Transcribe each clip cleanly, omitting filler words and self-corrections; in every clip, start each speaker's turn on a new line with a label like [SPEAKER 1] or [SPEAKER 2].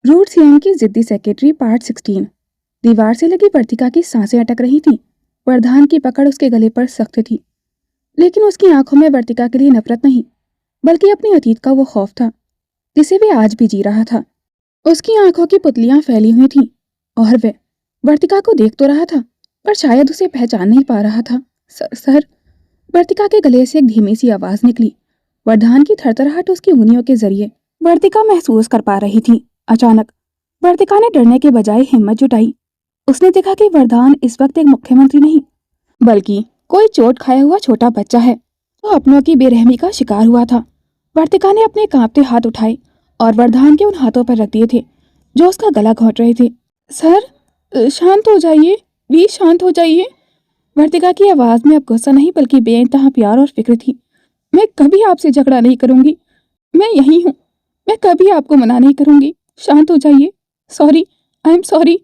[SPEAKER 1] Root CM की जिद्दी secretary part 16। दीवार से लगी वर्तिका की सांसें अटक रही थीं। वरदान की पकड़ उसके गले पर सख्त थी, लेकिन उसकी आंखों में वर्तिका के लिए नफरत नहीं, बल्कि अपने अतीत का वो खौफ था जिसे वे आज भी जी रहा था। उसकी आंखों की पुतलियां फैली हुई थीं और वह वर्तिका को देख तो रहा था, पर शायद उसे पहचान नहीं पा रहा था। सर। वर्तिका के गले से एक धीमी सी आवाज निकली। वरदान की थरथराहट उसकी उंगलियों के जरिए वर्तिका महसूस कर पा रही थी। अचानक वर्तिका ने डरने के बजाय हिम्मत जुटाई। उसने देखा कि वरदान इस वक्त एक मुख्यमंत्री नहीं, बल्कि कोई चोट खाया हुआ छोटा बच्चा है जो अपनों की बेरहमी का शिकार हुआ था। वर्तिका ने अपने कांपते हाथ उठाए और वरदान के उन हाथों पर रख दिए थे जो उसका गला घोंट रहे थे। सर, शांत हो जाइए, प्लीज शांत हो जाइए। वर्तिका की आवाज में अब गुस्सा नहीं बल्कि बेइंतहा प्यार और फिक्र थी। मैं कभी आपसे झगड़ा नहीं करूंगी, मैं यही हूँ, मैं कभी आपको मना नहीं करूंगी। शांत हो जाइए। Sorry, I am sorry.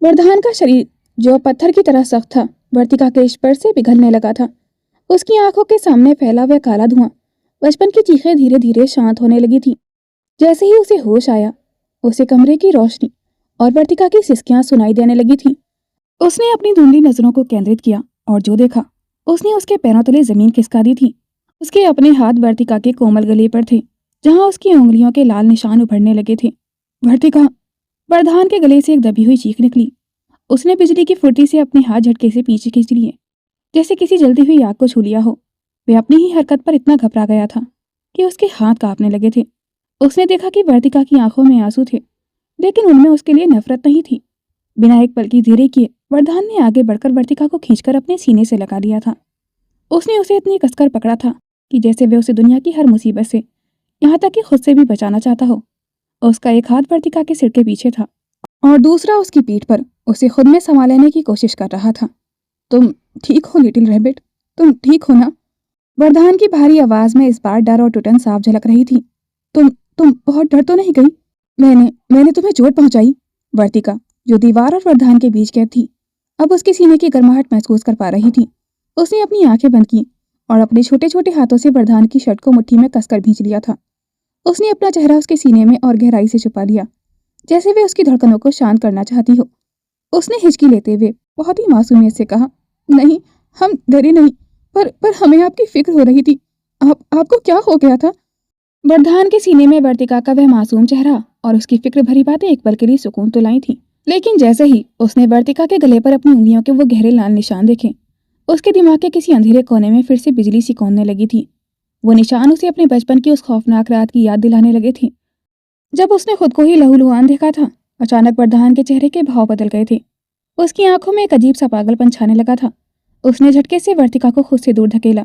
[SPEAKER 1] वरदान का शरीर जो पत्थर की तरह सख्त था वर्तिका के स्पर्श से पिघलने लगा था। उसकी आंखों के सामने फैला हुआ काला धुआं, बचपन की चीखें धीरे धीरे शांत होने लगी थी। जैसे ही उसे होश आया, उसे कमरे की रोशनी और वर्तिका की सिसकियां सुनाई देने लगी थी। उसने अपनी धुंधली नजरों को केंद्रित किया और जो देखा उसने उसके पैरों तले जमीन खिसका दी थी। उसके अपने हाथ वर्तिका के कोमल गले पर थे, जहां उसकी उंगलियों के लाल निशान उभरने लगे थे। वर्तिका। वरदान के गले से एक दबी हुई चीख निकली। उसने बिजली की फुर्ती से अपने हाथ झटके से पीछे खींच लिए, जैसे किसी जलती हुई आग को छू लिया हो। वह अपनी ही हरकत पर इतना घबरा गया था कि उसके हाथ कांपने लगे थे। उसने देखा कि वर्तिका की आंखों में आंसू थे, लेकिन उनमें उसके लिए नफरत नहीं थी। बिना एक पल की देरी किए वरदान ने आगे बढ़कर वर्तिका को खींचकर अपने सीने से लगा लिया था। उसने उसे इतनी कसकर पकड़ा था कि जैसे वह उसे दुनिया की हर मुसीबत से, यहाँ तक कि खुद से भी बचाना चाहता हो। उसका एक हाथ वर्तिका के सिर के पीछे था और दूसरा उसकी पीठ पर उसे खुद में संभाल लेने की कोशिश कर रहा था। तुम ठीक हो लिटिल रैबिट, तुम ठीक हो ना? वरदान की भारी आवाज में इस बार डर और टुटन साफ झलक रही थी। तुम बहुत डर तो नहीं गई? मैंने तुम्हें चोट पहुंचाई? वर्तिका, जो दीवार और वरदान के बीच कैद थी, अब उसके सीने की गर्माहट महसूस कर पा रही थी। उसने अपनी आंखें बंद की और अपने छोटे छोटे हाथों से वरदान की शर्ट को मुट्ठी में कसकर भींच लिया था। उसने अपना चेहरा उसके सीने में और गहराई से छुपा लिया, जैसे वे उसकी धड़कनों को शांत करना चाहती हो। उसने हिचकी लेते हुए बहुत ही मासूमियत से कहा, नहीं, हम डरे नहीं, पर हमें आपकी फिक्र हो रही थी। आपको क्या हो गया था? वरदान के सीने में वर्तिका का वह मासूम चेहरा और उसकी फिक्र भरी बातें एक पल के लिए सुकून तो लाई थी, लेकिन जैसे ही उसने वर्तिका के गले पर अपनी उंगलियों के वो गहरे लाल निशान देखे, उसके दिमाग के किसी अंधेरे कोने में फिर से बिजली सी कौंधने लगी थी। वो निशान उसे अपने बचपन की उस खौफनाक रात की याद दिलाने लगे थे, जब उसने खुद को ही लहूलुहान देखा था। अचानक वरदान के चेहरे के भाव बदल गए थे। उसकी आंखों में एक अजीब सा पागलपन छाने लगा था। उसने झटके से वर्तिका को खुद से दूर धकेला,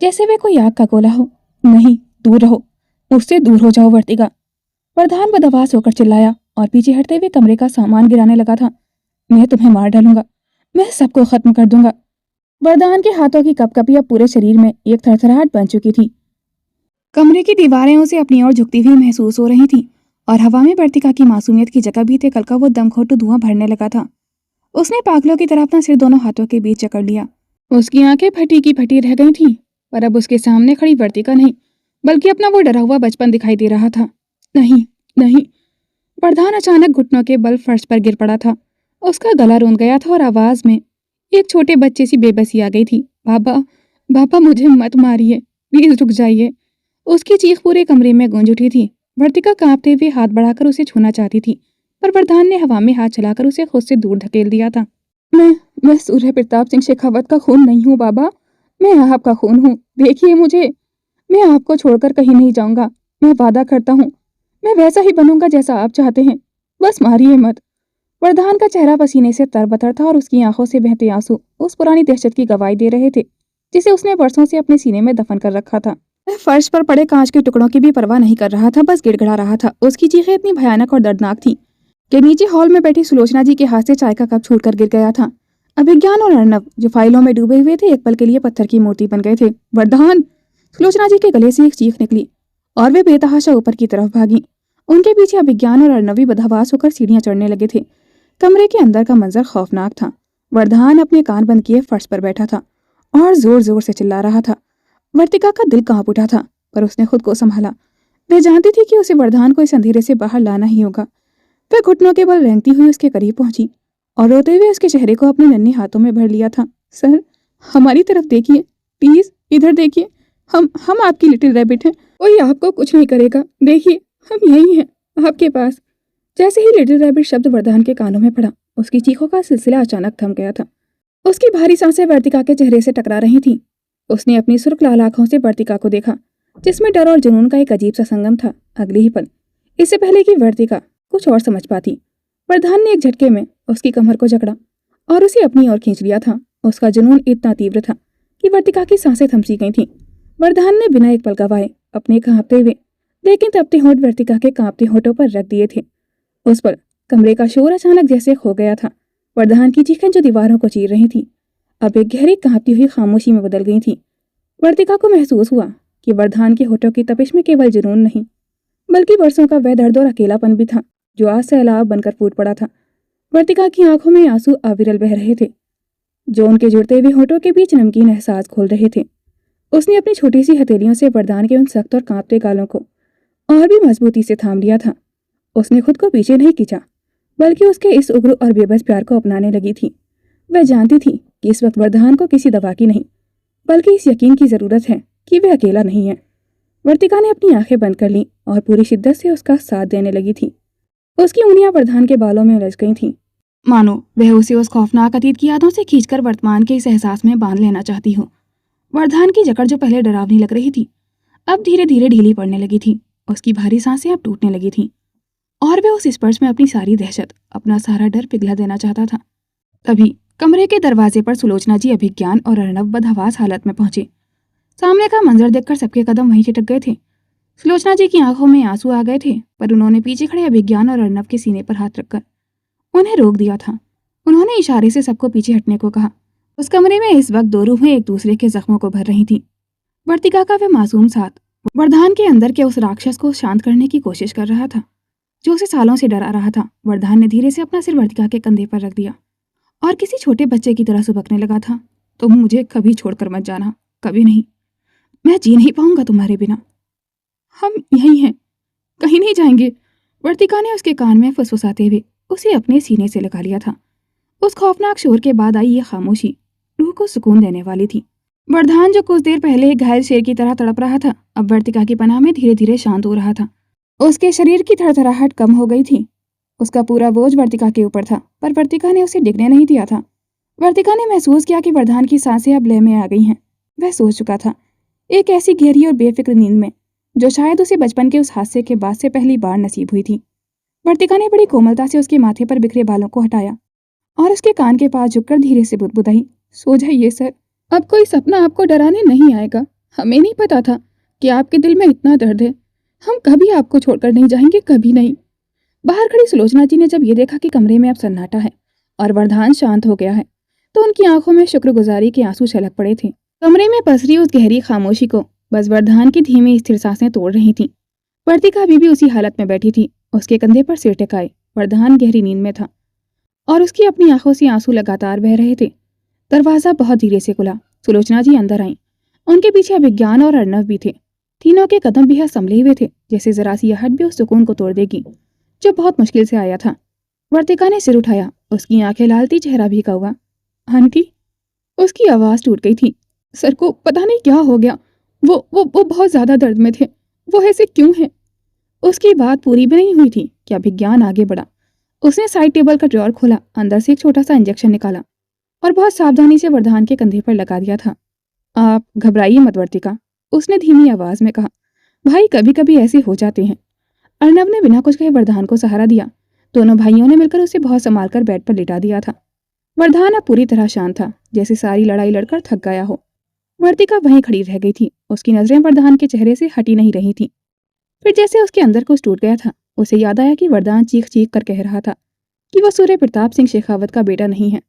[SPEAKER 1] जैसे वे कोई आग का गोला हो। नहीं, दूर रहो, मुझसे दूर हो जाओ वर्तिका। वरदान बदहवास होकर चिल्लाया और पीछे हटते हुए कमरे का सामान गिराने लगा था। मैं तुम्हें मार डालूंगा, मैं सबको खत्म कर दूंगा। वरदान के हाथों की कपकपी अब पूरे शरीर में एक थरथराहट बन चुकी थी। कमरे की दीवारें उसे अपनी ओर झुकती हुई महसूस हो रही थीं और हवा में वर्तिका की मासूमियत की जगह बीते कल का वो दमघोंटू धुआं भरने लगा था। उसने पागलों की तरह अपना सिर दोनों हाथों के बीच जकड़ लिया। उसकी आंखें फटी की फटी रह गई थीं, पर अब उसके सामने खड़ी वर्तिका नहीं, बल्कि अपना वो डरा हुआ बचपन दिखाई दे रहा था। नहीं, नहीं। वरदान अचानक घुटनों के बल फर्श पर गिर पड़ा था। उसका गला रूंध गया था और आवाज में एक छोटे बच्चे सी बेबसी आ गई थी। बाबा, बाबा, मुझे मत मारिए, प्लीज रुक जाइए। उसकी चीख पूरे कमरे में गूंज उठी थी। वर्तिका कांपते हुए हाथ बढ़ाकर उसे छूना चाहती थी, पर वरदान ने हवा में हाथ चलाकर उसे खुद से दूर धकेल दिया था। मैं सूर्य प्रताप सिंह शेखावत का खून नहीं हूँ बाबा, मैं आपका खून हूँ। देखिए मुझे, मैं आपको छोड़कर कहीं नहीं जाऊंगा। मैं वादा करता हूँ, मैं वैसा ही बनूंगा जैसा आप चाहते हैं, बस मारिए मत। वरदान का चेहरा पसीने से तरबतर था और उसकी आंखों से बहते आंसू उस पुरानी दहशत की गवाही दे रहे थे जिसे उसने वर्षों से अपने सीने में दफन कर रखा था। वह फर्श पर पड़े कांच के टुकड़ों की भी परवाह नहीं कर रहा था, बस गिड़गिड़ा रहा था। उसकी चीखें इतनी भयानक और दर्दनाक थी कि नीचे हॉल में बैठी सुलोचना जी के हाथ से चाय का कप छूटकर गिर गया था। अभिज्ञान और अर्णव, जो फाइलों में डूबे हुए थे, एक पल के लिए पत्थर की मूर्ति बन गए थे। वरदान! सुलोचना जी के गले से एक चीख निकली और वे बेतहाशा ऊपर की तरफ भागी। उनके पीछे अभिज्ञान और अर्णवी बदहवास होकर सीढ़ियां चढ़ने लगे थे। कमरे के अंदर का मंजर खौफनाक था। वरदान अपने कान बंद किए फर्श पर बैठा था और जोर जोर से चिल्ला रहा था। वर्तिका का दिल कांप उठा था, पर उसने खुद को संभाला। वह जानती थी कि उसे वरदान को इस अंधेरे से बाहर लाना ही होगा। वह घुटनों के बल रेंगती हुई उसके करीब पहुंची और रोते हुए उसके चेहरे को अपने नन्हे हाथों में भर लिया था। सर, हमारी तरफ देखिए, प्लीज इधर देखिए, हम आपकी लिटिल रैबिट हैं, कोई आपको कुछ नहीं करेगा, देखिए हम यही हैं आपके पास। जैसे ही लिटिल रैबिट शब्द वरदान के कानों में पड़ा, उसकी चीखों का सिलसिला अचानक थम गया था। उसकी भारी सांसें वर्तिका के चेहरे से टकरा रही थीं। उसने अपनी सुर्ख लाल आंखों से वर्तिका को देखा, जिसमें डर और जुनून का एक अजीब सा संगम था। अगले ही पल, इससे पहले कि वर्तिका कुछ और समझ पाती, वरदान ने एक झटके में उसकी कमर को जकड़ा और उसे अपनी ओर खींच लिया था। उसका जुनून इतना तीव्र था कि वर्तिका की सांसें थमसी गई थीं। वरदान ने बिना एक पल गवाए अपने कांपते हुए लेकिन तपते होंठ वर्तिका के कांपते होठों पर रख दिए थे। उस पर कमरे का शोर अचानक जैसे खो गया था। वरदान की चीखें जो दीवारों को चीर रही थी, अब एक गहरी कांपती हुई खामोशी में बदल गई थी। वर्तिका को महसूस हुआ कि वरदान के होठों की तपिश में केवल जुनून नहीं, बल्कि बरसों का वह दर्द और अकेलापन भी था जो आज सैलाब बनकर फूट पड़ा था। वर्तिका की आंखों में आंसू अविरल बह रहे थे, जो उनके जुड़ते हुए होठों के बीच नमकीन एहसास खोल रहे थे। उसने अपनी छोटी सी हथेलियों से वरदान के उन सख्त और कांपते गालों को और भी मजबूती से थाम लिया था। उसने खुद को पीछे नहीं खींचा, बल्कि उसके इस उग्र और बेबस प्यार को अपनाने लगी थी। वह जानती थी कि इस वक्त वरदान को किसी दवा की नहीं, बल्कि इस यकीन की जरूरत है कि वह अकेला नहीं है। वर्तिका ने अपनी आंखें बंद कर ली और पूरी शिद्दत से उसका साथ देने लगी थी। उसकी उंगलियां वरदान के बालों में उलझ गई थीं, मानो वह उसे उस खौफनाक अतीत की यादों से खींचकर वर्तमान के इस एहसास में बांध लेना चाहती हो। वरदान की जकड़ जो पहले डरावनी लग रही थी, अब धीरे धीरे ढीली पड़ने लगी थी। उसकी भारी सांसें अब टूटने लगी थीं और वह उस स्पर्श में अपनी सारी दहशत, अपना सारा डर पिघला देना चाहता था। तभी कमरे के दरवाजे पर सुलोचना जी अभिज्ञान और अर्णव बदहवास हालत में पहुंचे। सामने का मंजर देखकर सबके कदम वहीं चिटक गए थे। सुलोचना जी की आंखों में आंसू आ गए थे, पर उन्होंने पीछे खड़े अभिज्ञान और अर्णव के सीने पर हाथ रखकर उन्हें रोक दिया था। उन्होंने इशारे से सबको पीछे हटने को कहा। उस कमरे में इस वक्त दो रूहें एक दूसरे के जख्मों को भर रही थीं। वर्तिका का वह मासूम साथ वरदान के अंदर के उस राक्षस को शांत करने की कोशिश कर रहा था, जो उसे सालों से डरा रहा था। वरदान ने धीरे से अपना सिर वर्तिका के कंधे पर रख दिया और किसी छोटे बच्चे की तरह सुबकने लगा था। तुम मुझे कभी छोड़कर मत जाना, कभी नहीं। मैं जी नहीं पाऊंगा तुम्हारे बिना। हम यहीं हैं, कहीं नहीं जाएंगे। वर्तिका ने उसके कान में फुसफुसाते हुए उसे अपने सीने से लगा लिया था। उस खौफनाक शोर के बाद आई ये खामोशी रूह को सुकून देने वाली थी। वरदान जो कुछ देर पहले एक घायल शेर की तरह तड़प रहा था, अब वर्तिका की पनाह में धीरे धीरे शांत हो रहा था। उसके शरीर की थरथराहट कम हो गई थी। उसका पूरा बोझ वर्तिका के ऊपर था, पर वर्तिका ने उसे डिगने नहीं दिया था। वर्तिका ने महसूस किया कि वरदान की सांसें अब लय में आ गई हैं। वह सोच चुका था, एक ऐसी गहरी और बेफिक्र नींद में जो शायद उसे बचपन के उस हादसे के बाद से पहली बार नसीब हुई थी। वर्तिका ने बड़ी कोमलता से उसके माथे पर बिखरे बालों को हटाया और उसके कान के पास झुककर धीरे से बुदबुदाई, सो जाइए सर, अब कोई सपना आपको डराने नहीं आएगा। हमें नहीं पता था कि आपके दिल में इतना दर्द है। हम कभी आपको छोड़कर नहीं जाएंगे, कभी नहीं। बाहर खड़ी सुलोचना जी ने जब ये देखा कि कमरे में अब सन्नाटा है और वरदान शांत हो गया है, तो उनकी आंखों में शुक्रगुजारी के आंसू छलक पड़े थे। कमरे में पसरी उस गहरी खामोशी को बस वरदान की धीमी स्थिर सांसें तोड़ रही थीं। वर्तिका अभी भी उसी हालत में बैठी थी, उसके कंधे पर सिर टिकाए। वरदान गहरी नींद में था और उसकी अपनी आंखों से आंसू लगातार बह रहे थे। दरवाजा बहुत धीरे से खुला। सुलोचना जी अंदर आईं। उनके पीछे अभिज्ञान और अर्णव भी थे। तीनों के कदम भी संभले हुए थे, जैसे जरा सी आहट भी उस सुकून को तोड़ देगी जो बहुत मुश्किल से आया था। वर्तिका ने सिर उठाया, उसकी आंखें लाल थी, चेहरा भीगा हुआ। आंटी, उसकी आवाज टूट गई थी। सर को पता नहीं क्या हो गया, वो बहुत ज्यादा दर्द में थे। वो ऐसे क्यों है? उसकी बात पूरी भी नहीं हुई थी कि अभिज्ञान आगे बढ़ा। उसने साइड टेबल का ड्रॉर खोला, अंदर से एक छोटा सा इंजेक्शन निकाला और बहुत सावधानी से वरदान के कंधे पर लगा दिया था। आप घबराइए मत वर्तिका, उसने धीमी आवाज में कहा। भाई कभी कभी ऐसे हो जाते हैं। अर्णव ने बिना कुछ कहे वरदान को सहारा दिया। दोनों भाइयों ने मिलकर उसे बहुत संभाल कर बेड पर लिटा दिया था। वरदान अब पूरी तरह शांत था, जैसे सारी लड़ाई लड़कर थक गया हो। वर्तिका वहीं खड़ी रह गई थी। उसकी नजरें वरदान के चेहरे से हटी नहीं रही थी। फिर जैसे उसके अंदर कुछ टूट गया था, उसे याद आया कि वरदान चीख चीख कर कह रहा था कि वह सूर्य प्रताप सिंह शेखावत का बेटा नहीं है।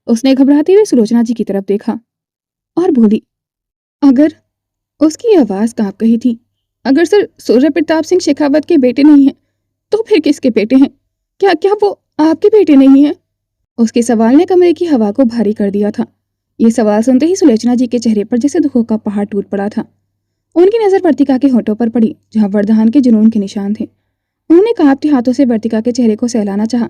[SPEAKER 1] उसने घबराते हुए सुलोचना जी की तरफ देखा और बोली, अगर, उसकी आवाज कांप गई थी, अगर सर सूर्य प्रताप सिंह शेखावत के बेटे नहीं हैं, तो फिर किसके बेटे हैं? क्या क्या वो आपके बेटे नहीं हैं? उसके सवाल ने कमरे की हवा को भारी कर दिया था। ये सवाल सुनते ही सुलोचना जी के चेहरे पर जैसे दुखों का पहाड़ टूट पड़ा था। उनकी नजर वर्तिका के होठों पर पड़ी, जहां वरदान के जुनून के निशान थे। उन्होंने कांपते हाथों से वर्तिका के चेहरे को सहलाना चाहा,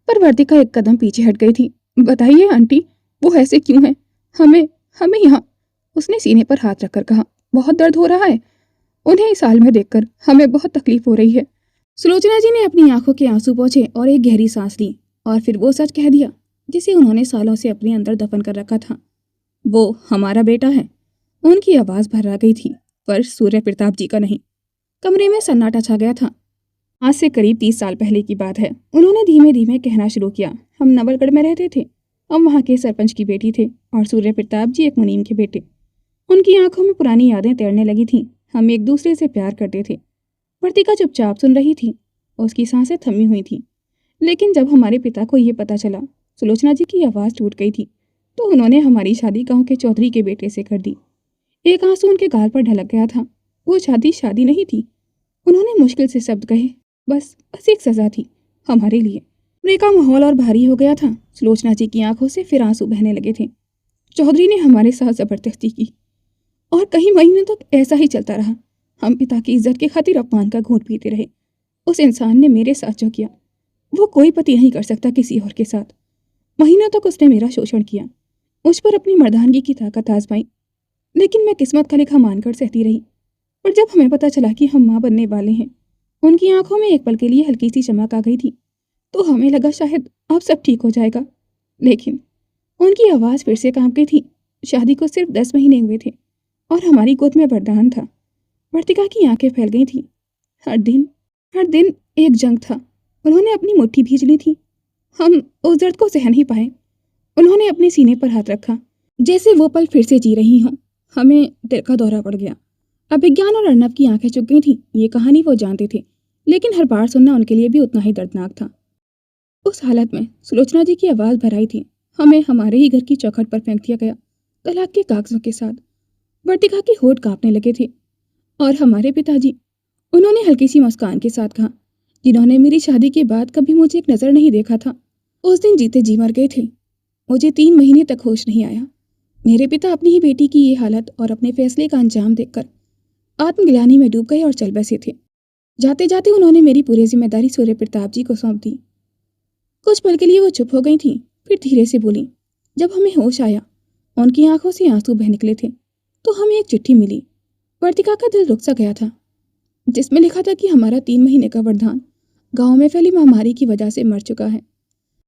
[SPEAKER 1] पर वर्तिका एक कदम पीछे हट गई थी। बताइए आंटी, वो ऐसे क्यों है? हमें हमें यहाँ, उसने सीने पर हाथ रखकर कहा, बहुत दर्द हो रहा है। उन्हें इस हाल में देखकर हमें बहुत तकलीफ हो रही है। सुलोचना जी ने अपनी आंखों के आंसू पोंछे और एक गहरी सांस ली, और फिर वो सच कह दिया जिसे उन्होंने सालों से अपने अंदर दफन कर रखा था। वो हमारा बेटा है। उनकी आवाज भर्रा गई थी, पर सूर्य प्रताप जी का नहीं। कमरे में सन्नाटा छा गया था। आज से करीब 30 साल पहले की बात है। उन्होंने धीमे धीमे कहना शुरू किया। हम नवलगढ़ में रहते थे। हम वहाँ के सरपंच की बेटी थे और सूर्य प्रताप जी एक मुनीम के बेटे। उनकी आंखों में पुरानी यादें तैरने लगी थीं। हम एक दूसरे से प्यार करते थे। वर्तिका चुपचाप सुन रही थी। उसकी सांसें थमी हुई थीं। लेकिन जब हमारे पिता को ये पता चला, सुलोचना जी की आवाज़ टूट गई थी, तो उन्होंने हमारी शादी गांव के चौधरी के बेटे से कर दी। एक आंसू उनके गाल पर ढलक गया था। वो शादी नहीं थी। उन्होंने मुश्किल से शब्द कहे, बस एक सजा थी हमारे लिए। कमरे का माहौल और भारी हो गया था। सुलोचना जी की आंखों से फिर आंसू बहने लगे थे। चौधरी ने हमारे साथ जबरदस्ती की और कई महीने तक ऐसा ही चलता रहा। हम पिता की इज्जत की खातिर अपमान का घूंट पीते रहे। उस इंसान ने मेरे साथ जो किया, वो कोई पति नहीं कर सकता किसी और के साथ। महीनों तक उसने मेरा शोषण किया, मुझ पर अपनी मर्दानगी की ताकत आजमाई, लेकिन मैं किस्मत का लिखा मानकर सहती रही। पर जब हमें पता चला कि हम माँ बनने वाले हैं, उनकी आंखों में एक पल के लिए हल्की सी चमक आ गई थी। तो हमें लगा शायद अब सब ठीक हो जाएगा, लेकिन उनकी आवाज़ फिर से कांप गई थी। शादी को सिर्फ 10 महीने हुए थे और हमारी गोद में वरदान था। वर्तिका की आंखें फैल गई थीं। हर दिन एक जंग था। उन्होंने अपनी मुट्ठी भींच ली थी। हम उस दर्द को सहन ही पाए। उन्होंने अपने सीने पर हाथ रखा, जैसे वो पल फिर से जी रही हों। हमें दिल का दौरा पड़ गया। अभिज्ञान और अर्नब की आंखें चुप गई थीं। ये कहानी वो जानते थे, लेकिन हर बार सुनना उनके लिए भी उतना ही दर्दनाक था। उस हालत में सुलोचना जी की आवाज़ भर आई थी। हमें हमारे ही घर की चौखट पर फेंक दिया गया, तलाक के कागजों के साथ। वर्तिका के होठ कांपने लगे थे। और हमारे पिताजी, उन्होंने हल्की सी मुस्कान के साथ कहा, जिन्होंने मेरी शादी के बाद कभी मुझे एक नज़र नहीं देखा था, उस दिन जीते जी मर गए थे। मुझे 3 महीने तक होश नहीं आया। मेरे पिता अपनी ही बेटी की ये हालत और अपने फैसले का अंजाम देखकर आत्मग्लानि में डूब गए और चल बसे थे। जाते जाते उन्होंने मेरी पूरी जिम्मेदारी सूर्य प्रताप जी को सौंप दी। कुछ पल के लिए वो चुप हो गई थी, फिर धीरे से बोली। जब हमें होश आया, उनकी आंखों से आंसू बह निकले थे, तो हमें एक चिट्ठी मिली। वर्तिका का दिल रुक सा गया था, जिसमें लिखा था कि हमारा 3 महीने का वरदान गांव में फैली महामारी की वजह से मर चुका है।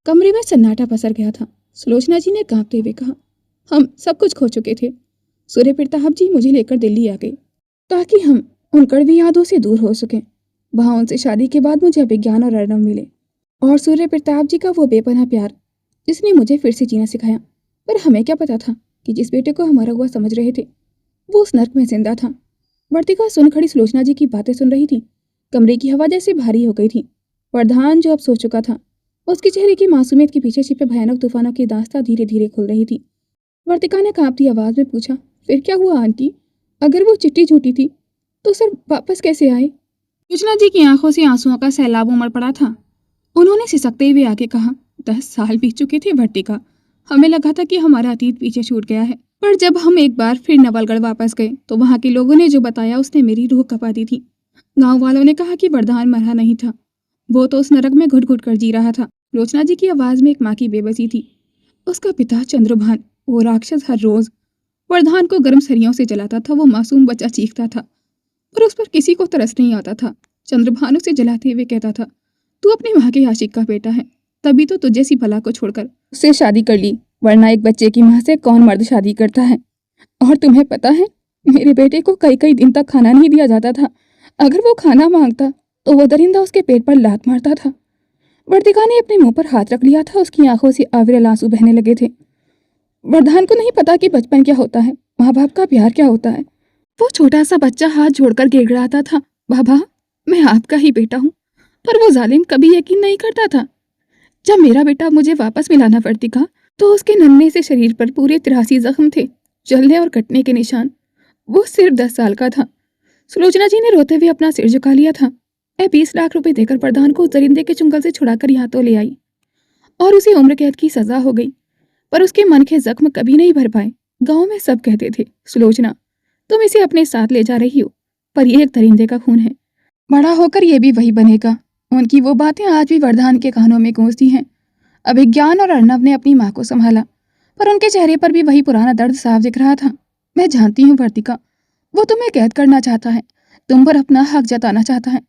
[SPEAKER 1] कमरे में सन्नाटा पसर गया था। सुलोचना जी ने कांपते हुए कहा, हम सब कुछ खो चुके थे। सूर्य प्रताप जी मुझे लेकर दिल्ली आ गए ताकि हम उन कड़वी यादों से दूर हो सकें। वहाँ उनसे शादी के बाद मुझे अभिज्ञान और अर्नब मिले, और सूर्य प्रताप जी का वो बेपनाह प्यार जिसने मुझे फिर से जीना सिखाया। पर हमें क्या पता था कि जिस बेटे को हमारा हुआ समझ रहे थे, वो उस नर्क में जिंदा था। वर्तिका सुन खड़ी सुलोचना जी की बातें सुन रही थी। कमरे की हवा जैसे भारी हो गई थी। वरदान जो अब सो चुका था, उसके चेहरे की मासूमियत के पीछे छिपे भयानक तूफानों की दास्तां धीरे धीरे खुल रही थी। वर्तिका ने कांपती आवाज में पूछा, फिर क्या हुआ आंटी? अगर वो चिट्ठी झूठी थी तो सर वापस कैसे आए? सुलोचना जी की आंखों से आंसुओं का सैलाब उमड़ पड़ा था। उन्होंने सिसकते हुए आगे कहा, 10 साल बीत चुके थे वर्तिका। हमें लगा था कि हमारा अतीत पीछे छूट गया है, पर जब हम एक बार फिर नवलगढ़ वापस गए तो वहाँ के लोगों ने जो बताया उसने मेरी रूह कपा दी थी। गांव वालों ने कहा कि वरदान मरा नहीं था, वो तो उस नरक में घुट घुट कर जी रहा था। लोचना जी की आवाज में एक माँ की बेबसी थी। उसका पिता चंद्रभान, वो राक्षस, हर रोज वरदान को गर्म सरियों से जलाता था। वो मासूम बच्चा चीखता था, पर उस पर किसी को तरस नहीं आता था। चंद्रभान उसे जलाते हुए कहता था, तू अपनी माँ के आशिक का बेटा है, तभी तो तुझे सी भला को छोड़कर उससे शादी कर ली, वरना एक बच्चे की माँ से कौन मर्द शादी करता है? और तुम्हें पता है, मेरे बेटे को कई कई दिन तक खाना नहीं दिया जाता था। अगर वो खाना मांगता तो वो दरिंदा उसके पेट पर लात मारता था। वर्तिका ने अपने मुंह पर हाथ रख लिया था। उसकी आंखों से अविरल आंसू बहने लगे थे। वरदान को नहीं पता कि बचपन क्या होता है, माँ बाप का प्यार क्या होता है। वो छोटा सा बच्चा हाथ जोड़कर गिड़गिड़ाता था, बाबा मैं आपका ही बेटा हूँ। पर वो जालिम कभी यकीन नहीं करता था। जब मेरा बेटा मुझे वापस मिलाना वर्तिका, तो उसके नन्हे से शरीर पर पूरे 83 जख्म थे, जलने और कटने के निशान। वो सिर्फ 10 साल का था। सुलोचना जी ने रोते हुए अपना सिर झुका लिया था। मैं 20 लाख रुपए देकर प्रधान को दरिंदे के चुंगल से छुड़ाकर यहाँ तो ले आई और उसे उम्र कैद की सजा हो गई, पर उसके मन के जख्म कभी नहीं भर पाए। गांव में सब कहते थे, सुलोचना तुम इसे अपने साथ ले जा रही हो, पर यह एक दरिंदे का खून है, बड़ा होकर यह भी वही बनेगा। उनकी वो बातें आज भी वरदान के कानों में गूंजती हैं। अभिज्ञान और अर्नब ने अपनी माँ को संभाला, पर उनके चेहरे पर भी वही पुराना दर्द साफ दिख रहा था। मैं जानती हूँ वर्तिका, वो तुम्हें कैद करना चाहता है, तुम पर अपना हक जताना चाहता है,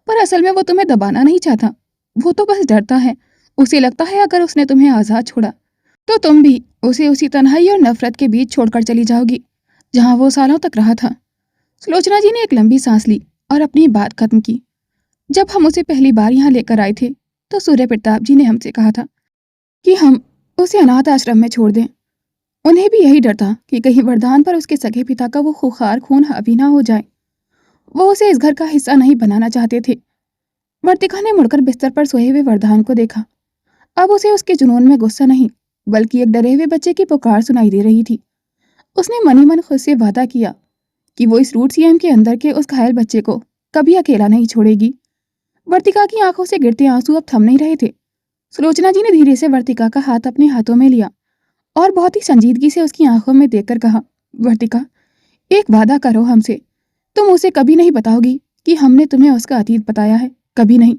[SPEAKER 1] पर असल में वो तुम्हें दबाना नहीं चाहता। वो तो बस डरता है। उसे लगता है अगर उसने तुम्हें आज़ाद छोड़ा तो तुम भी उसे उसी तन्हाई और नफरत के बीच छोड़कर चली जाओगी जहां वो सालों तक रहा था। सुलोचना जी ने एक लंबी सांस ली और अपनी बात खत्म की। जब हम उसे पहली बार यहाँ लेकर आए थे तो सूर्य प्रताप जी ने हमसे कहा था कि हम उसे अनाथ आश्रम में छोड़ दें। उन्हें भी यही डर था कि कहीं वरदान पर उसके सगे पिता का वो खुखार खून हावी ना हो जाए। वो उसे इस घर का हिस्सा नहीं बनाना चाहते थे। वर्तिका ने मुड़कर बिस्तर पर सोए हुए वरदान को देखा। अब उसे उसके जुनून में गुस्सा नहीं, बल्कि एक डरे हुए बच्चे की पुकार सुनाई दे रही थी। उसने मनी मन खुद से वादा किया कि वो इस रूट सीएम के अंदर के उस घायल बच्चे को कभी अकेला नहीं छोड़ेगी। वर्तिका की आंखों से गिरते आंसू अब थम नहीं रहे थे। सुलोचना जी ने धीरे से वर्तिका का हाथ अपने हाथों में लिया और बहुत ही संजीदगी से उसकी आंखों में देखकर कहा, वर्तिका, एक वादा करो हमसे। तुम उसे कभी नहीं बताओगी कि हमने तुम्हें उसका अतीत बताया है, कभी नहीं।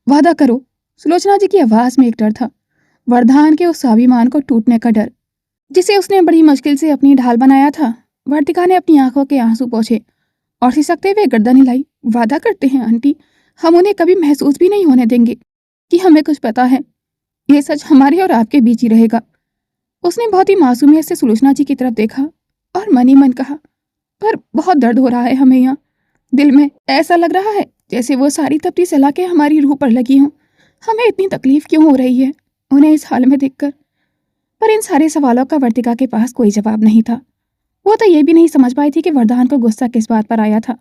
[SPEAKER 1] वादा करो। सुलोचना जी की आवाज में एक डर था, वरदान के उस स्वाभिमान को टूटने का डर, जिसे उसने बड़ी मुश्किल से अपनी ढाल बनाया था। वर्तिका ने अपनी आंखों के आंसू पोंछे और सिसकते हुए गर्दन हिलाई। वादा करते हैं आंटी, हम उन्हें कभी महसूस भी नहीं होने देंगे कि हमें कुछ पता है। ये सच हमारे और आपके बीच ही रहेगा। उसने बहुत ही मासूमियत से सुलोचना जी की तरफ देखा और मनी मन कहा, पर बहुत दर्द हो रहा है हमें यहाँ। दिल में ऐसा लग रहा है जैसे वो सारी तपती सलाखें हमारी रूह पर लगी हों। हमें इतनी तकलीफ क्यों हो रही है उन्हें इस हाल में देखकर? पर इन सारे सवालों का वर्तिका के पास कोई जवाब नहीं था। वो तो ये भी नहीं समझ पाई थी कि वरदान को गुस्सा किस बात पर आया था।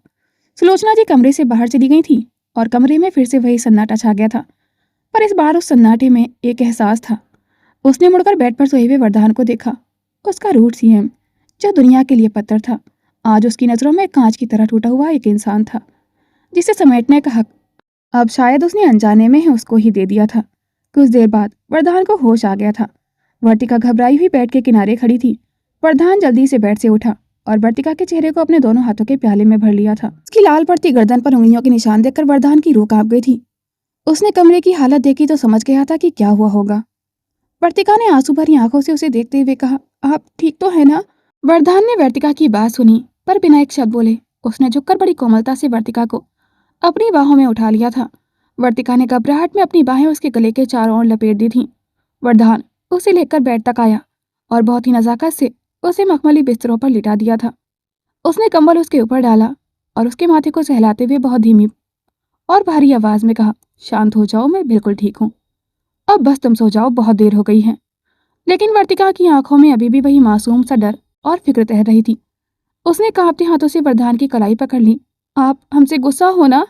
[SPEAKER 1] सुलोचना जी कमरे से बाहर चली गई थी और कमरे में फिर से वही सन्नाटा छा गया था। पर इस बार उस सन्नाटे में एक एहसास था। उसने मुड़कर बेड पर सोए हुए वरदान को देखा। उसका रूट सीएम, जो दुनिया के लिए पत्थर था, आज उसकी नजरों में कांच की तरह टूटा हुआ एक इंसान था, जिसे समेटने का हक अब शायद उसने अनजाने में ही उसको ही दे दिया था। कुछ देर बाद वरदान को होश आ गया था। वर्तिका घबराई हुई बेड के किनारे खड़ी थी। वरदान जल्दी से बेड से उठा और वर्तिका के चेहरे को अपने दोनों हाथों के प्याले में भर लिया था। उसकी लाल पड़ती गर्दन पर उंगलियों के निशान देखकर वरदान की रूह कांप गई थी। उसने कमरे की हालत देखी तो समझ गया था कि क्या हुआ होगा। वर्तिका ने आंसू भरी आंखों से उसे देखते हुए कहा, आप ठीक तो है ना? वरदान ने वर्तिका की बात सुनी पर बिना एक शब्द बोले उसने झुककर बड़ी कोमलता से वर्तिका को अपनी बाहों में उठा लिया था। वर्तिका ने घबराहट में अपनी बाहें उसके गले के चारों ओर लपेट दी थीं। वरदान उसे लेकर बेड तक आया और बहुत ही नजाकत से उसे मखमली बिस्तरों पर लिटा दिया था। उसने कंबल उसके ऊपर डाला और उसके माथे को सहलाते हुए बहुत धीमी और भारी आवाज में कहा, शांत हो जाओ, मैं बिल्कुल ठीक हूँ। अब बस तुम सो जाओ, बहुत देर हो गई है। लेकिन वर्तिका की आंखों में अभी भी वही मासूम सा डर और फिक्र तैर रही थी। उसने कांपते हाथों से वरदान की कलाई पकड़ ली। आप हमसे गुस्सा हो ना?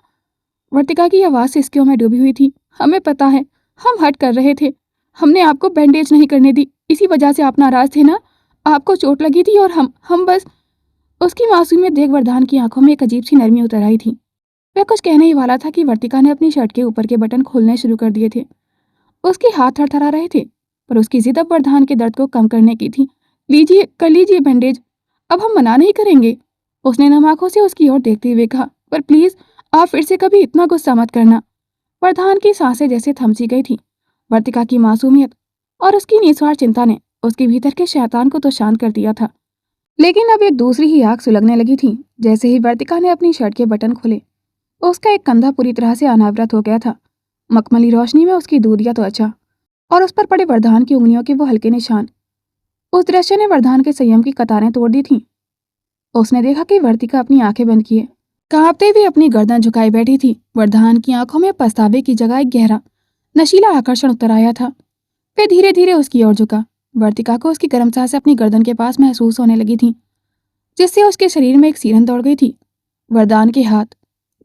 [SPEAKER 1] वर्तिका की आवाज सिसकियों में डूबी हुई थी। हमें पता है, हम हट कर रहे थे। हमने आपको बैंडेज नहीं करने दी, इसी वजह से आप नाराज थे ना? आपको चोट लगी थी और हम बस। उसकी मासूमियत देख वरदान की आंखों में एक अजीब सी नरमी उतर आई थी। वह कुछ कहने ही वाला था कि वर्तिका ने अपनी शर्ट के ऊपर के बटन खोलने शुरू कर दिए थे। उसके हाथ थरथरा रहे थे, पर उसकी जिद अब वरदान के दर्द को कम करने की थी। लीजिए, कर लीजिए बैंडेज, अब हम मना नहीं करेंगे। उसने नम आंखों से उसकी ओर देखते हुए कहा, पर प्लीज आप फिर से कभी इतना गुस्सा मत करना। वरदान की सांसें जैसे थमसी गई थी। वर्तिका की मासूमियत और उसकी निस्वार्थ चिंता ने उसके भीतर के शैतान को तो शांत कर दिया था। लेकिन अब एक दूसरी ही आग सुलगने लगी थी। जैसे ही वर्तिका ने अपनी शर्ट के बटन खोले, उसका एक कंधा पूरी तरह से अनावृत हो गया था। मखमली रोशनी में उसकी दूधिया त्वचा और उस पर पड़े वरदान की उंगलियों के वो हल्के निशान। उस दृश्य ने वरदान के संयम की कतारें तोड़ दी थीं। उसने देखा कि वर्तिका अपनी आंखें बंद किए कांपते हुए अपनी गर्दन झुकाई बैठी थी। वरदान की आंखों में पछतावे की जगह एक गहरा नशीला आकर्षण उतर आया था। फिर धीरे धीरे उसकी ओर झुका। वर्तिका को उसकी गर्म सांसें अपनी गर्दन के पास महसूस होने लगी थीं, जिससे उसके शरीर में एक सिरन दौड़ गई थी। वरदान के हाथ,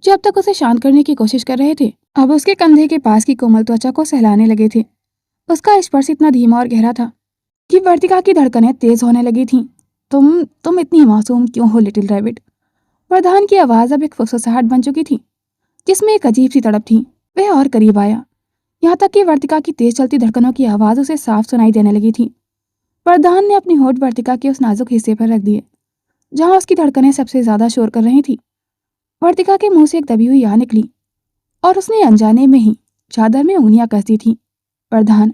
[SPEAKER 1] जो अब तक उसे शांत करने की कोशिश कर रहे थे, अब उसके कंधे के पास की कोमल त्वचा को सहलाने लगे थे। उसका स्पर्श इतना धीमा और गहरा था कि वर्तिका की धड़कनें तेज होने लगी थीं। तुम इतनी मासूम क्यों हो लिटिल रैबिट? वरदान की आवाज अब एक फुसफुसाहट बन चुकी थी, जिसमें एक अजीब सी तड़प थी। वह और करीब आया, यहाँ तक कि वर्तिका की तेज चलती धड़कनों की आवाज उसे साफ सुनाई देने लगी थी। वरदान ने अपनी होठ वर्तिका के उस नाजुक हिस्से पर रख दिए जहां उसकी धड़कनें सबसे ज्यादा शोर कर रही थी। वर्तिका के मुंह से एक दबी हुई आह निकली और उसने अनजाने में ही चादर में उंगलियां कस दी थी। वरदान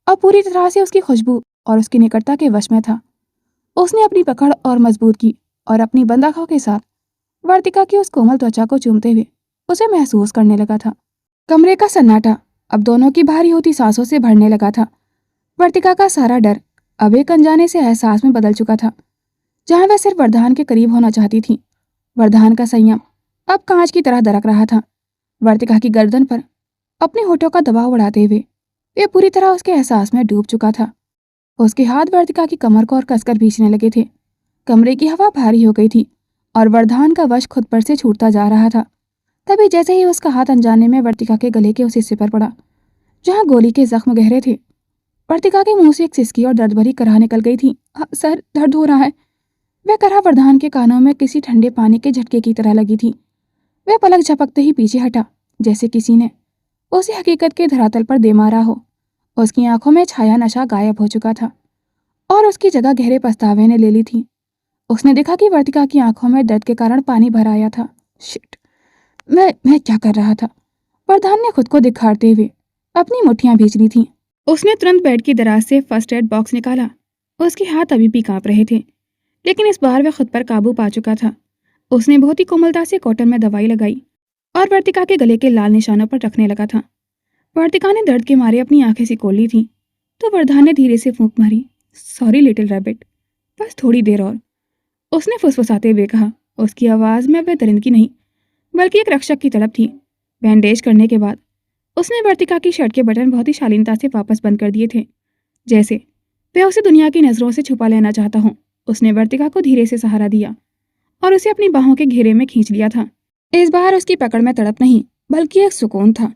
[SPEAKER 1] अब पूरी तरह से उसकी खुशबू और उसकी निकटता के वश में था। उसने अपनी पकड़ और मजबूत की और अपनी बंद आंखों के साथ वर्तिका की उस कोमल त्वचा को चूमते हुए उसे महसूस करने लगा था। कमरे का सन्नाटा अब दोनों की भारी होती सांसों से भरने लगा था। वर्तिका का सारा डर अब एक अनजाने से एहसास में बदल चुका था। जहां वह सिर्फ वरदान के करीब होना चाहती थी, वरदान का संयम अब कांच की तरह दरक रहा था। वर्तिका की गर्दन पर अपने होठों का दबाव बढ़ाते हुए वे पूरी तरह उसके एहसास में डूब चुका था। उसके हाथ वर्तिका की कमर को और कसकर खींचने लगे थे। कमरे की हवा भारी हो गई थी और वरदान का वश खुद पर से छूटता जा रहा था। तभी जैसे ही उसका हाथ अनजाने में वर्तिका के गले के उस हिस्से पर पड़ा जहां गोली के जख्म गहरे थे, वर्तिका के मुंह से एक सिसकी और दर्द भरी कराह निकल गई थी। सर, दर्द हो रहा है। वह कराह वरदान के कानों में किसी ठंडे पानी के झटके की तरह लगी थी। वह पलक झपकते ही पीछे हटा, जैसे किसी ने उसे हकीकत के धरातल पर दे मारा हो। उसकी आंखों में छाया नशा गायब हो चुका था और उसकी जगह गहरे पछतावे ने ले ली थी। उसने देखा कि वर्तिका की आंखों में दर्द के कारण पानी भर आया था। शिट, मैं क्या कर रहा था? वरदान ने खुद को दिखाते हुए अपनी मुट्ठियां भींच ली थीं। उसने तुरंत बेड की दराज से फर्स्ट एड बॉक्स निकाला। उसके हाथ अभी भी कांप रहे थे, लेकिन इस बार वह खुद पर काबू पा चुका था। उसने बहुत ही कोमलता से कॉटन में दवाई लगाई और वर्तिका के गले के लाल निशानों पर रखने लगा था। वर्तिका ने दर्द के मारे अपनी आंखें सिकोड़ ली थीं, तो वरदान ने धीरे से फूंक मारी। सॉरी लिटिल रैबिट, बस थोड़ी देर और, उसने फुसफुसाते हुए कहा। उसकी आवाज़ में वह दरिंदगी नहीं बल्कि एक रक्षक की तड़प थी। बैंडेज करने के बाद उसने वर्तिका की शर्ट के बटन बहुत ही शालीनता से वापस बंद कर दिए थे, जैसे वह उसे दुनिया की नज़रों से छुपा लेना चाहता हो। उसने वर्तिका को धीरे से सहारा दिया और उसे अपनी बाहों के घेरे में खींच लिया था। इस बार उसकी पकड़ में तड़प नहीं बल्कि एक सुकून था।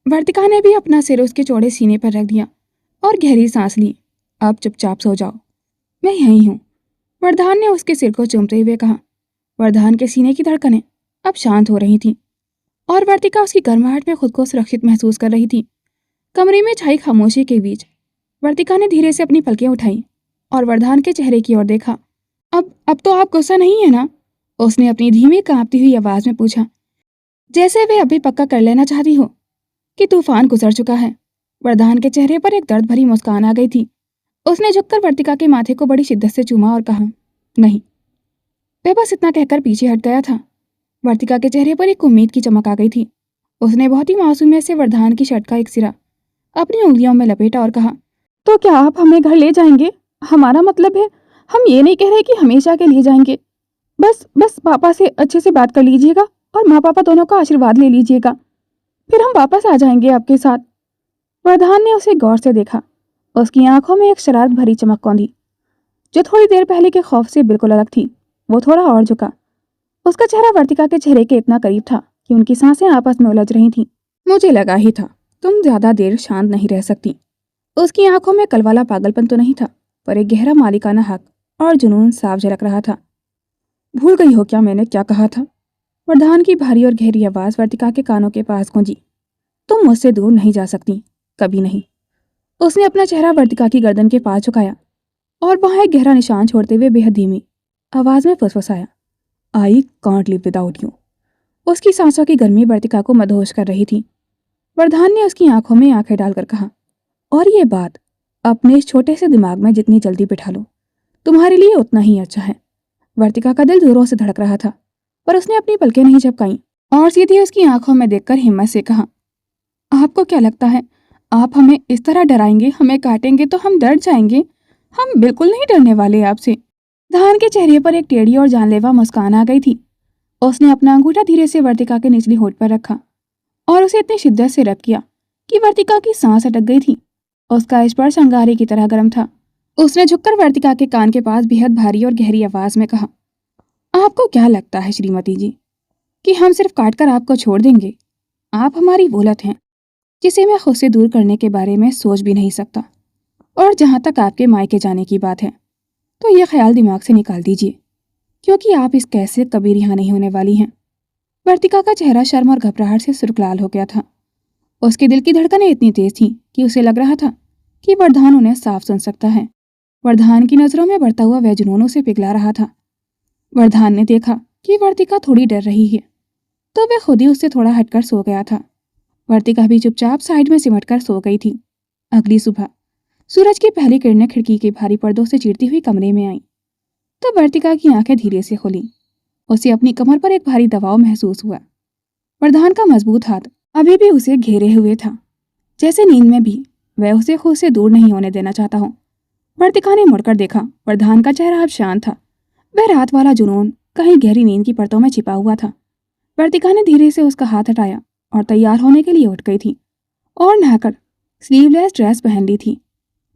[SPEAKER 1] वर्तिका ने भी अपना सिर उसके चौड़े सीने पर रख दिया और गहरी सांस ली। अब चुपचाप सो जाओ, मैं यहीं हूँ, वरदान ने उसके सिर को चूमते हुए कहा। वरदान के सीने की धड़कनें अब शांत हो रही थीं और वर्तिका उसकी गर्माहट में खुद को सुरक्षित महसूस कर रही थी। कमरे में छाई खामोशी के बीच वर्तिका ने धीरे से अपनी पलकें उठाई और वरदान के चेहरे की ओर देखा। अब तो आप गुस्सा नहीं है ना? उसने अपनी धीमी कांपती हुई आवाज में पूछा, जैसे वे अभी पक्का कर लेना चाहती हो कि तूफान गुजर चुका है। वरदान के चेहरे पर एक दर्द भरी मुस्कान आ गई थी। उसने झुककर वर्तिका के माथे को बड़ी शिद्दत से चूमा और कहा, नहीं। वह बस इतना कहकर पीछे हट गया था। वर्तिका के चेहरे पर एक उम्मीद की चमक आ गई थी। उसने बहुत ही मासूमियत से वरदान की शर्ट का एक सिरा अपनी उंगलियों में लपेटा और कहा, तो क्या आप हमें घर ले जाएंगे? हमारा मतलब है, हम ये नहीं कह रहे कि हमेशा के लिए जाएंगे। बस पापा से अच्छे से बात कर लीजिएगा और माँ पापा दोनों का आशीर्वाद ले लीजिएगा, फिर हम वापस आ जाएंगे आपके साथ। वरदान ने उसे गौर से देखा। उसकी आंखों में एक शरारत भरी चमक कौंधी, जो थोड़ी देर पहले के खौफ से बिल्कुल अलग थी। वो थोड़ा और झुका। उसका चेहरा वर्तिका के चेहरे के इतना करीब था कि उनकी सांसें आपस में उलझ रही थीं। मुझे लगा ही था तुम ज्यादा देर शांत नहीं रह सकती। उसकी आंखों में कल वाला पागलपन तो नहीं था, पर एक गहरा मालिकाना हक और जुनून साफ झलक रहा था। भूल गई हो क्या मैंने क्या कहा था? वरदान की भारी और गहरी आवाज वर्तिका के कानों के पास गूंजी। तुम मुझसे दूर नहीं जा सकती, कभी नहीं। उसने अपना चेहरा वर्तिका की गर्दन के पास झुकाया और वहां एक गहरा निशान छोड़ते हुए बेहद धीमी आवाज में फुसफुसाया, I can't live without you. उसकी सांसों की गर्मी वर्तिका को मदहोश कर रही थी। वरदान ने उसकी आंखों में आंखें डालकर कहा, और ये बात अपने इस छोटे से दिमाग में जितनी जल्दी बिठा लो, तुम्हारे लिए उतना ही अच्छा है। वर्तिका का दिल जोरों से धड़क रहा था, पर उसने अपनी पलकें नहीं झपकाईं और सीधे उसकी आंखों में देखकर हिम्मत से कहा, आपको क्या लगता है आप हमें इस तरह डराएंगे, हमें काटेंगे तो हम डर जाएंगे? हम बिल्कुल नहीं डरने वाले आपसे। धान के चेहरे पर एक टेढ़ी और जानलेवा मुस्कान आ गई थी। उसने अपना अंगूठा धीरे से वर्तिका के निचली होठ पर रखा और उसे इतनी शिद्दत से रब किया कि वर्तिका की सांस अटक गई थी। उसका स्पर्श अंगारे की तरह गर्म था। उसने झुककर वर्तिका के कान के पास बेहद भारी और गहरी आवाज में कहा, आपको क्या लगता है श्रीमती जी कि हम सिर्फ काटकर आपको छोड़ देंगे? आप हमारी वोलत हैं, जिसे मैं खुद से दूर करने के बारे में सोच भी नहीं सकता। और जहां तक आपके मायके जाने की बात है, तो यह ख्याल दिमाग से निकाल दीजिए, क्योंकि आप इस कैद से कभी रिहा नहीं होने वाली हैं। वर्तिका का चेहरा शर्म और घबराहट से सुर्ख लाल हो गया था। उसके दिल की धड़कनें इतनी तेज थीं कि उसे लग रहा था कि वरदान उन्हें साफ सुन सकता है। वरदान की नजरों में बढ़ता हुआ वह जुनून उसे पिघला रहा था। वरदान ने देखा कि वर्तिका थोड़ी डर रही है, तो वह खुद ही उससे थोड़ा हटकर सो गया था। वर्तिका भी चुपचाप साइड में सिमटकर सो गई थी। अगली सुबह सूरज की पहली किरणें खिड़की के भारी पर्दों से चीरती हुई कमरे में आईं। तो वर्तिका की आंखें धीरे से खुली। उसे अपनी कमर पर एक भारी दबाव महसूस हुआ। प्रधान का मजबूत हाथ अभी भी उसे घेरे हुए था, जैसे नींद में भी वह उसे खुद से दूर नहीं होने देना चाहता हो। वर्तिका ने मुड़कर देखा। प्रधान का चेहरा अब शांत था। वह रात वाला जुनून कहीं गहरी नींद की परतों में छिपा हुआ था। वर्तिका ने धीरे से उसका हाथ हटाया और तैयार होने के लिए उठ गई थी और नहाकर स्लीवलेस ड्रेस पहन ली थी।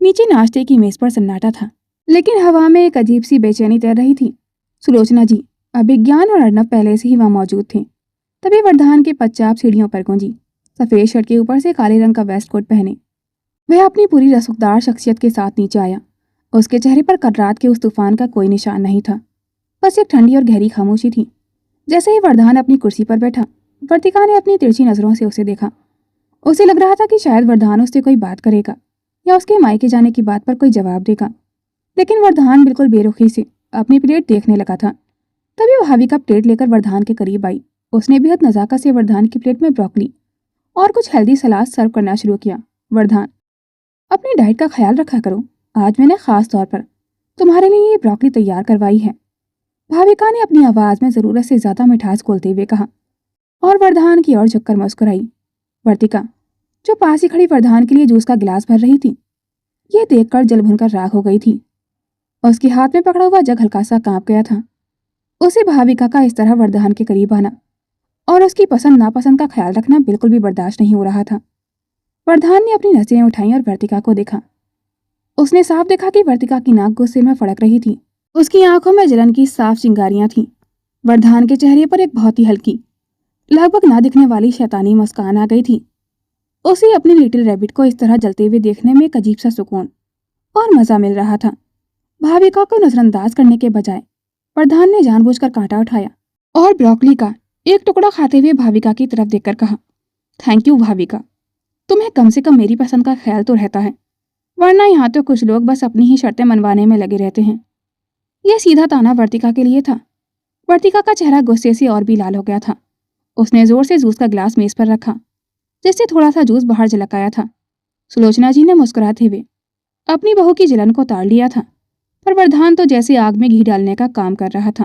[SPEAKER 1] नीचे नाश्ते की मेज पर सन्नाटा था, लेकिन हवा में एक अजीब सी बेचैनी तैर रही थी। सुलोचना जी, अभिज्ञान और अर्नब पहले से ही वहां मौजूद थे। तभी वर्धान के पश्चात सीढ़ियों पर गूंजी। सफेद शर्ट के ऊपर से काले रंग का वेस्ट कोट पहने वह अपनी पूरी रसूखदार शख्सियत के साथ नीचे आया। उसके चेहरे पर कल रात के उस तूफान का कोई निशान नहीं था, बस एक ठंडी और गहरी खामोशी थी। जैसे ही वर्धान अपनी कुर्सी पर बैठा, वर्तिका ने अपनी तिरछी नजरों से उसे देखा। उसे लग रहा था कि शायद वर्धान उससे कोई बात करेगा या उसके मायके जाने की बात पर कोई जवाब देगा, लेकिन वर्धान बिल्कुल बेरुखी से अपनी प्लेट देखने लगा था। तभी भाविका प्लेट लेकर वर्धान के करीब आई। उसने बेहद नजाकत से वर्धान की प्लेट में ब्रोकली और कुछ हेल्दी सलाद सर्व करना शुरू किया। वर्धान, अपनी डाइट का ख्याल रखा करो। आज मैंने खास तौर पर तुम्हारे लिए ये ब्रोकली तैयार करवाई है। भाविका ने अपनी आवाज में जरूरत से ज्यादा मिठास खोलते हुए कहा और वर्धान की ओर झुककर मुस्कुराई। वर्तिका, जो पास ही खड़ी वर्धान के लिए जूस का गिलास भर रही थी, ये देखकर जल भुनकर राख हो गई थी। उसके हाथ में पकड़ा हुआ जग हल्का सा कांप गया था। उसे भाविका का इस तरह वर्धान के करीब आना और उसकी पसंद नापसंद का ख्याल रखना बिल्कुल भी बर्दाश्त नहीं हो रहा था। वर्धान ने अपनी नजरें उठाई और वर्तिका को देखा। उसने साफ देखा कि वर्तिका की नाक गुस्से में फड़क रही थी। उसकी आंखों में जलन की साफ चिंगारियां थीं। वर्धान के चेहरे पर एक बहुत ही हल्की, लगभग ना दिखने वाली शैतानी मुस्कान आ गई थी। उसे अपनी लिटिल रैबिट को इस तरह जलते हुए देखने में एक अजीब सा सुकून और मजा मिल रहा था। भाविका को नजरअंदाज करने के बजाय वर्धान ने जानबूझकर कांटा उठाया और ब्रोकली का एक टुकड़ा खाते हुए भाविका की तरफ देखकर कहा, थैंक यू भाविका, तुम्हें कम से कम मेरी पसंद का ख्याल तो रहता है, वरना यहाँ तो कुछ लोग बस अपनी ही शर्तें मनवाने में लगे रहते हैं। यह सीधा ताना वर्तिका के लिए था। वर्तिका का चेहरा गुस्से से और भी लाल हो गया था। उसने जोर से जूस का गिलास मेज पर रखा, जिससे थोड़ा सा जूस बाहर झलक आया था। सुलोचना जी ने मुस्कुराते हुए अपनी बहू की जलन को ताड़ लिया था, पर वर्धान तो जैसे आग में घी डालने का काम कर रहा था।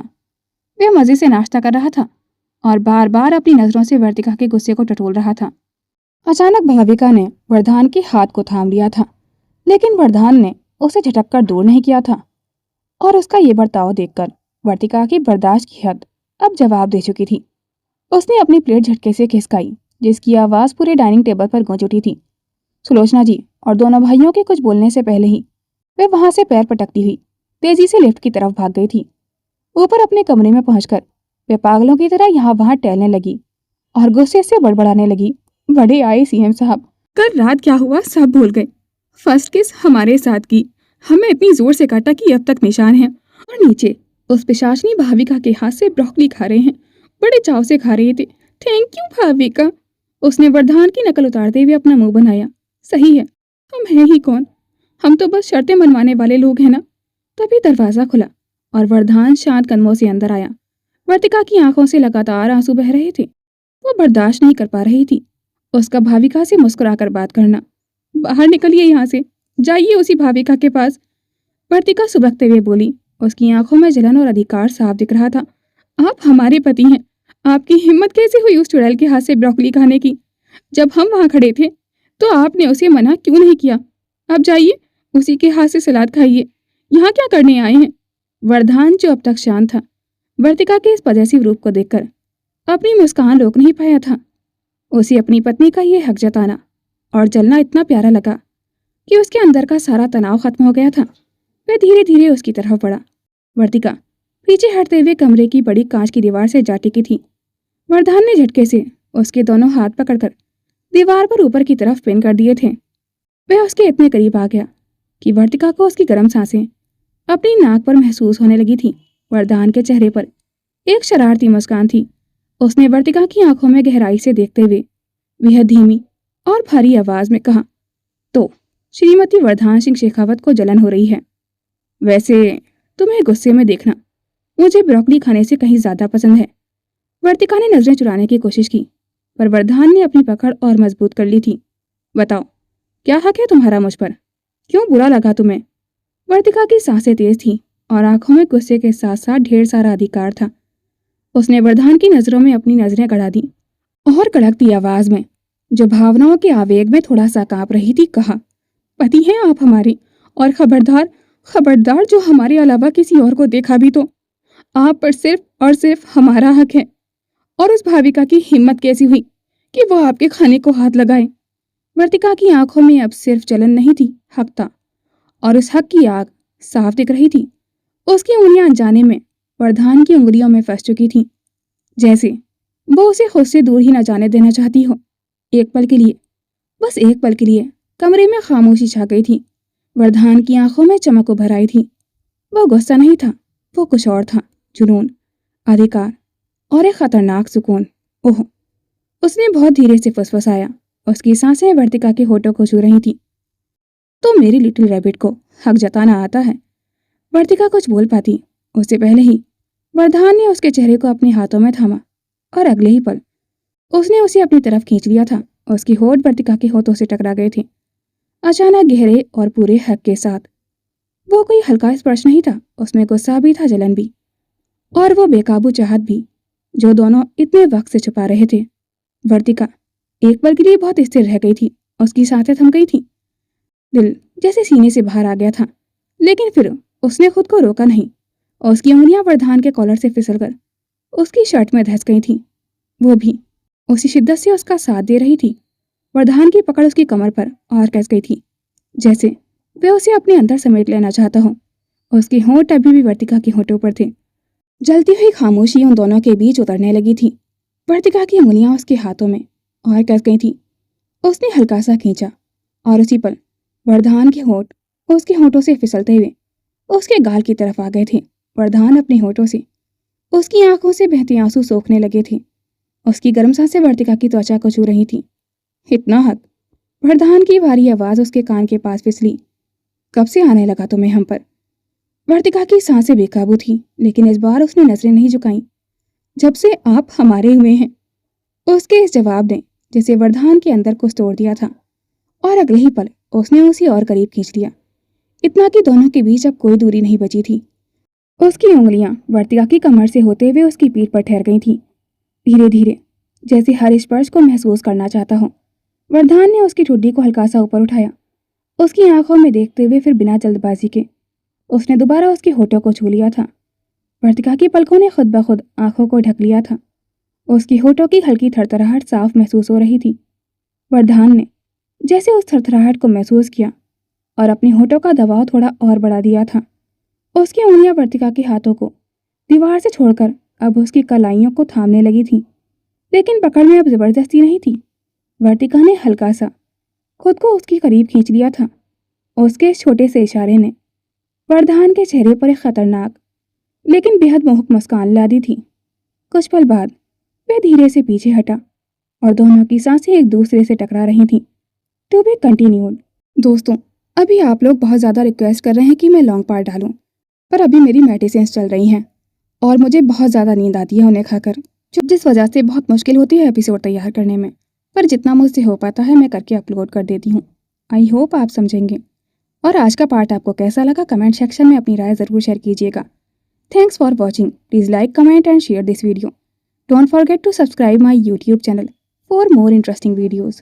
[SPEAKER 1] वह मजे से नाश्ता कर रहा था और बार बार अपनी नजरों से वर्तिका के गुस्से को टटोल रहा था। अचानक भाविका ने वर्धान के हाथ को थाम लिया था, लेकिन वर्धान ने उसे झटक कर दूर नहीं किया था और उसका ये बर्ताव देखकर वर्तिका की बर्दाश्त की हद अब जवाब दे चुकी थी। उसने अपनी प्लेट झटके से खिसकाई, जिसकी आवाज पूरे डाइनिंग टेबल पर गूंज उठी थी। सुलोचना जी और दोनों भाइयों के कुछ बोलने से पहले ही वे वहां से पैर पटकती हुई तेजी से लिफ्ट की तरफ भाग गई थी। ऊपर अपने कमरे में पहुंचकर वे पागलों की तरह यहाँ वहां टहलने लगी और गुस्से से बड़बड़ाने लगी, बड़े आए सीएम साहब, कल रात क्या हुआ सब भूल गए। फर्स्ट किस हमारे साथ की, हमें इतनी जोर से काटा कि अब तक निशान है, और नीचे उस पिशाचनी भाविका के हाथ से ब्रोकली खा रहे हैं, बड़े चाव से खा रहे थे। Thank you Bhavika. उसने वर्धान की नकल उतारते हुए अपना मुंह बनाया। सही है, हम हैं ही कौन, हम तो बस शर्तें मनवाने वाले लोग हैं ना। तभी दरवाजा खुला और वर्धान शांत कदमों से अंदर आया। वर्तिका की आंखों से लगातार आंसू बह रहे थे। वो बर्दाश्त नहीं कर पा रही थी उसका भाविका से मुस्कुराकर बात करना। बाहर निकलिए यहाँ से, जाइए उसी भाविका के पास। वर्तिका सुबकते हुए बोली। उसकी आंखों में जलन और अधिकार साफ दिख रहा था। आप हमारे पति हैं, आपकी हिम्मत कैसे हुई उस चुड़ैल के हाथ से ब्रोकली खाने की? जब हम वहां खड़े थे तो आपने उसे मना क्यों नहीं किया? अब जाइए उसी के हाथ से सलाद खाइए, यहाँ क्या करने आए हैं? वर्धान, जो अब तक शांत था, वर्तिका के इस पजेसिव रूप को देखकर अपनी मुस्कान रोक नहीं पाया था। उसे अपनी पत्नी का ये हक जताना और जलना इतना प्यारा लगा कि उसके अंदर का सारा तनाव खत्म हो गया था। वह धीरे धीरे उसकी तरफ बढ़ा। वर्तिका पीछे हटते हुए कमरे की बड़ी कांच की दीवार से जा टिकी थी। वर्धान ने झटके से उसके दोनों हाथ पकड़कर दीवार पर ऊपर की तरफ पिन कर दिए थे। वह उसके इतने करीब आ गया कि वर्तिका को उसकी गर्म सांसें अपनी नाक पर महसूस होने लगी थी। वर्धान के चेहरे पर एक शरारती मुस्कान थी। उसने वर्तिका की आंखों में गहराई से देखते हुए वह धीमी और भारी आवाज में कहा, तो श्रीमती वर्धान सिंह शेखावत को जलन हो रही है। वैसे तुम्हें गुस्से में देखना मुझे ब्रोकली खाने से कहीं ज्यादा पसंद है। वर्तिका ने नजरें चुराने की कोशिश की, पर वरदान ने अपनी पकड़ और मजबूत कर ली थी। बताओ, क्या हक है तुम्हारा मुझ पर? क्यों बुरा लगा तुम्हें? वर्तिका की सांसें तेज थीं और आंखों में गुस्से के साथ साथ ढेर सारा अधिकार था। उसने वरदान की नजरों में अपनी नजरें गड़ा दी और कड़कती आवाज में, जो भावनाओं के आवेग में थोड़ा सा कांप रही थी, कहा, पति हैं आप हमारी, और खबरदार खबरदार, जो हमारे अलावा किसी और को देखा भी तो आप पर सिर्फ और सिर्फ हमारा हक है। और उस भाविका की हिम्मत कैसी हुई कि वो आपके खाने को हाथ लगाए? वर्तिका की आंखों में अब सिर्फ जलन नहीं थी, हक था, और उस हक की आग साफ दिख रही थी। उसकी उंगलियां अनजाने में वरदान की उंगलियों में फंस चुकी थीं, जैसे वो उसे खुद से दूर ही न जाने देना चाहती हो। एक पल के लिए, बस एक पल के लिए कमरे में खामोशी छा गई थी। वरदान की आंखों में चमक उभर आई थी। वो गुस्सा नहीं था, वो कुछ और था, जुनून, अधिकार और एक खतरनाक सुकून। ओह, उसने बहुत धीरे से फुसफुसाया। उसकी सांसें वर्तिका के होठों को छू रही थीं। तो मेरी लिटिल रैबिट को हक जताना आता है? वर्तिका कुछ बोल पाती उससे पहले ही वरदान ने उसके चेहरे को अपने हाथों में थामा और अगले ही पल उसने उसे अपनी तरफ खींच लिया था। उसकी होठ वर्तिका के होठों से टकरा गए थे, अचानक, गहरे और पूरे हक के साथ। वो कोई हल्का स्पर्श नहीं था, उसमें गुस्सा भी था, जलन भी, और वो बेकाबू चाहत भी, जो दोनों इतने वक्त से छुपा रहे थे। वर्तिका एक पल के लिए बहुत स्थिर रह गई थी। उसकी सांसें थम गई थी, दिल जैसे सीने से बाहर आ गया था। लेकिन फिर उसने खुद को रोका नहीं। उसकी उंगलियां वरदान के कॉलर से फिसलकर उसकी शर्ट में धंस गई थीं। वो भी उसी शिद्दत से उसका साथ दे रही थी। वरदान की पकड़ उसकी कमर पर और कस गई थी, जैसे वे उसे अपने अंदर समेट लेना चाहता हो। उसके होंठ अभी भी वर्तिका के होठों पर थे। जलती हुई खामोशी उन दोनों के बीच उतरने लगी थी। वर्तिका की उंगलियां उसके हाथों में और कस गई थी। उसने हल्का सा खींचा और उसी पल वरदान के होठ उसके होठों से फिसलते हुए उसके गाल की तरफ आ गए थे। वरदान अपने होठों से उसकी आंखों से बहते आंसू सोखने लगे थे। उसकी गर्म सांसें वर्तिका की त्वचा को छू रही थी। इतना हक? वरदान की भारी आवाज उसके कान के पास फिसली। कब से आने लगा तुम्हें हम पर? वर्तिका की सांसें बेकाबू थी, लेकिन इस बार उसने नजरें नहीं झुकाईं। जब से आप हमारे हुए हैं, उसके इस जवाब ने जैसे वरदान के अंदर कुछ तोड़ दिया था, और अगले ही पल उसने उसे और करीब खींच लिया, इतना कि दोनों के बीच अब कोई दूरी नहीं बची थी। उसकी उंगलियां वर्तिका की कमर से होते हुए उसकी पीठ पर ठहर गई थीं, धीरे धीरे, जैसे हर स्पर्श को महसूस करना चाहता हो। वरदान ने उसकी ठुड्डी को हल्का सा ऊपर उठाया, उसकी आंखों में देखते हुए, फिर बिना जल्दबाजी के उसने दोबारा उसके होठों को छू लिया था। वर्तिका की पलकों ने खुद ब खुद आंखों को ढक लिया था। उसकी होठों की हल्की थरथराहट साफ महसूस हो रही थी। वरदान ने जैसे उस थरथराहट को महसूस किया और अपने होठों का दबाव थोड़ा और बढ़ा दिया था। उसकी उंगलियां वर्तिका के हाथों को दीवार से छोड़कर अब उसकी कलाइयों को थामने लगी थीं, लेकिन पकड़ में अब जबरदस्ती नहीं थी। वर्तिका ने हल्का सा खुद को उसके करीब खींच लिया था। उसके इस छोटे से इशारे ने वरदान के चेहरे पर एक खतरनाक लेकिन बेहद मोहक मुस्कान ला दी थी। कुछ पल बाद वह धीरे से पीछे हटा और दोनों की सांसें एक दूसरे से टकरा रही थीं। To be continued. दोस्तों, अभी आप लोग बहुत ज़्यादा रिक्वेस्ट कर रहे हैं कि मैं लॉन्ग पार्ट डालूं, पर अभी मेरी मेडिसिन्स चल रही हैं और मुझे बहुत ज़्यादा नींद आती है उन्हें खाकर, जिस वजह से बहुत मुश्किल होती है एपिसोड तैयार करने में। पर जितना मुझसे हो पाता है मैं करके अपलोड कर देती हूँ। आई होप आप समझेंगे। और आज का पार्ट आपको कैसा लगा कमेंट सेक्शन में अपनी राय ज़रूर शेयर कीजिएगा। Thanks for watching. Please like, comment and share this video. Don't forget to subscribe my YouTube channel for more interesting videos.